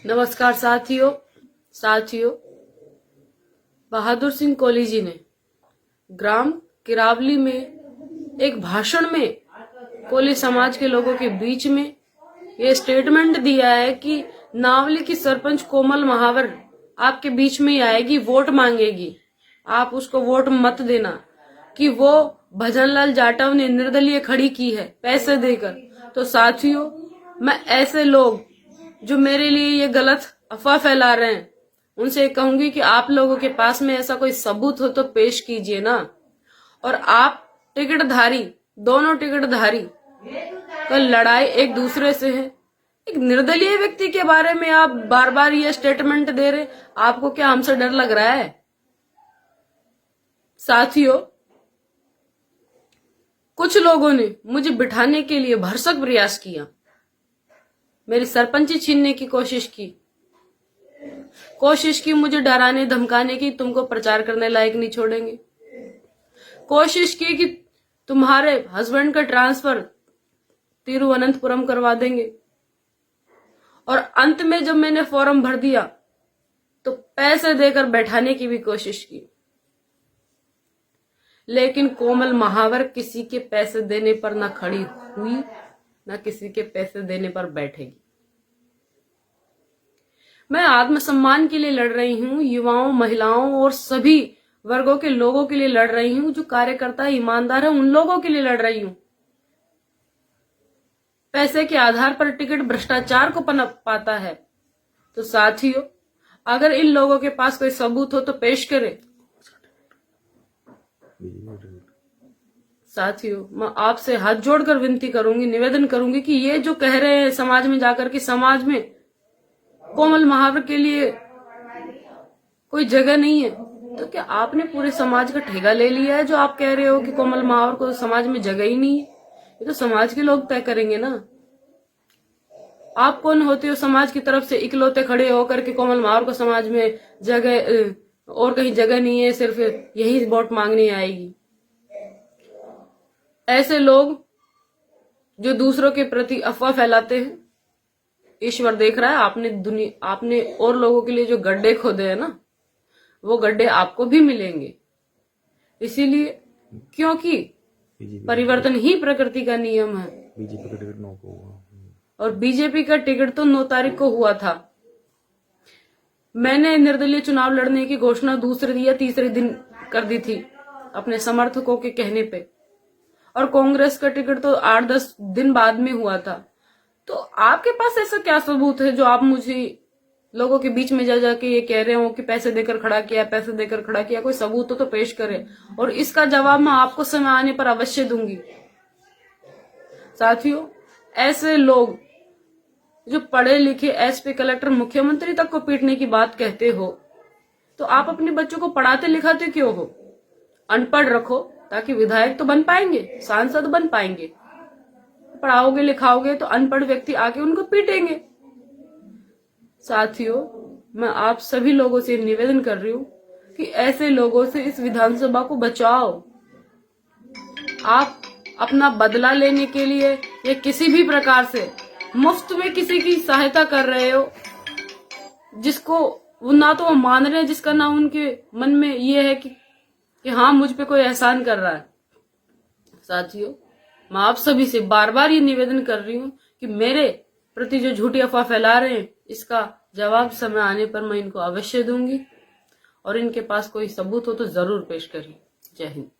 नमस्कार साथियों, बहादुर सिंह कोहली जी ने ग्राम किरावली में एक भाषण में कोहली समाज के लोगों के बीच में ये स्टेटमेंट दिया है कि नावली की सरपंच कोमल महावर आपके बीच में ही आएगी, वोट मांगेगी, आप उसको वोट मत देना, कि वो भजनलाल जाटव ने निर्दलीय खड़ी की है पैसे देकर। तो साथियों, मैं ऐसे लोग जो मेरे लिए ये गलत अफवाह फैला रहे हैं उनसे कहूंगी कि आप लोगों के पास में ऐसा कोई सबूत हो तो पेश कीजिए ना। और आप टिकटधारी, दोनों टिकटधारी का लड़ाई एक दूसरे से है। एक निर्दलीय व्यक्ति के बारे में आप बार बार ये स्टेटमेंट दे रहे, आपको क्या हमसे डर लग रहा है? साथियों, कुछ लोगों ने मुझे बिठाने के लिए भरसक प्रयास किया, मेरी सरपंची छीनने की कोशिश की, मुझे डराने धमकाने की, तुमको प्रचार करने लायक नहीं छोड़ेंगे। कोशिश की कि तुम्हारे हस्बैंड का ट्रांसफर तिरुवनंतपुरम करवा देंगे। और अंत में जब मैंने फॉर्म भर दिया तो पैसे देकर बैठाने की भी कोशिश की, लेकिन कोमल महावर किसी के पैसे देने पर ना खड़ी हुई, ना किसी के पैसे देने पर बैठेगी। मैं आत्मसम्मान के लिए लड़ रही हूं, युवाओं, महिलाओं और सभी वर्गों के लोगों के लिए लड़ रही हूं, जो कार्यकर्ता ईमानदार है उन लोगों के लिए लड़ रही हूं। पैसे के आधार पर टिकट भ्रष्टाचार को पनप पाता है। तो साथियों, अगर इन लोगों के पास कोई सबूत हो तो पेश करें। साथियों, मैं आपसे हाथ जोड़कर विनती करूंगी, निवेदन करूंगी कि ये जो कह रहे हैं समाज में जाकर कि समाज में कोमल महावर के लिए कोई जगह नहीं है, तो क्या आपने पूरे समाज का ठेका ले लिया है जो आप कह रहे हो कि कोमल महावर को समाज में जगह ही नहीं है? ये तो समाज के लोग तय करेंगे ना। आप कौन होते हो समाज की तरफ से इकलौते खड़े होकर के कोमल महावर को समाज में जगह और कहीं जगह नहीं है, सिर्फ यही वोट मांगने आएगी। ऐसे लोग जो दूसरों के प्रति अफवाह फैलाते हैं, ईश्वर देख रहा है। आपने और लोगों के लिए जो गड्ढे खोदे हैं ना, वो गड्ढे आपको भी मिलेंगे। इसीलिए, क्योंकि परिवर्तन ही प्रकृति का नियम है। बीजेपी का टिकट 9 को हुआ और बीजेपी का टिकट तो 9 तारीख को हुआ था। मैंने निर्दलीय चुनाव लड़ने की घोषणा दूसरे या तीसरे दिन कर दी थी अपने समर्थकों के कहने पे, और कांग्रेस का टिकट तो 8-10 दिन बाद में हुआ था। तो आपके पास ऐसा क्या सबूत है जो आप मुझे लोगों के बीच में जा जाके ये कह रहे हो कि पैसे देकर खड़ा किया? कोई सबूत हो तो पेश करें, और इसका जवाब मैं आपको समय आने पर अवश्य दूंगी। साथियों, ऐसे लोग जो पढ़े लिखे एसपी, कलेक्टर, मुख्यमंत्री तक को पीटने की बात कहते हो, तो आप अपने बच्चों को पढ़ाते लिखाते क्यों हो? अनपढ़ रखो ताकि विधायक तो बन पाएंगे, सांसद बन पाएंगे। पढ़ाओगे लिखाओगे तो अनपढ़ व्यक्ति आके उनको पीटेंगे। साथियों, मैं आप सभी लोगों से निवेदन कर रही हूं कि ऐसे लोगों से इस विधानसभा को बचाओ। आप अपना बदला लेने के लिए या किसी भी प्रकार से मुफ्त में किसी की सहायता कर रहे हो, जिसको वो ना तो वो मान रहे हैं, जिसका ना उनके मन में ये है कि हाँ मुझ पे कोई एहसान कर रहा है। साथियों, मैं आप सभी से बार बार ये निवेदन कर रही हूँ कि मेरे प्रति जो झूठी अफवाह फैला रहे हैं, इसका जवाब समय आने पर मैं इनको अवश्य दूंगी, और इनके पास कोई सबूत हो तो जरूर पेश करें। जय हिंद।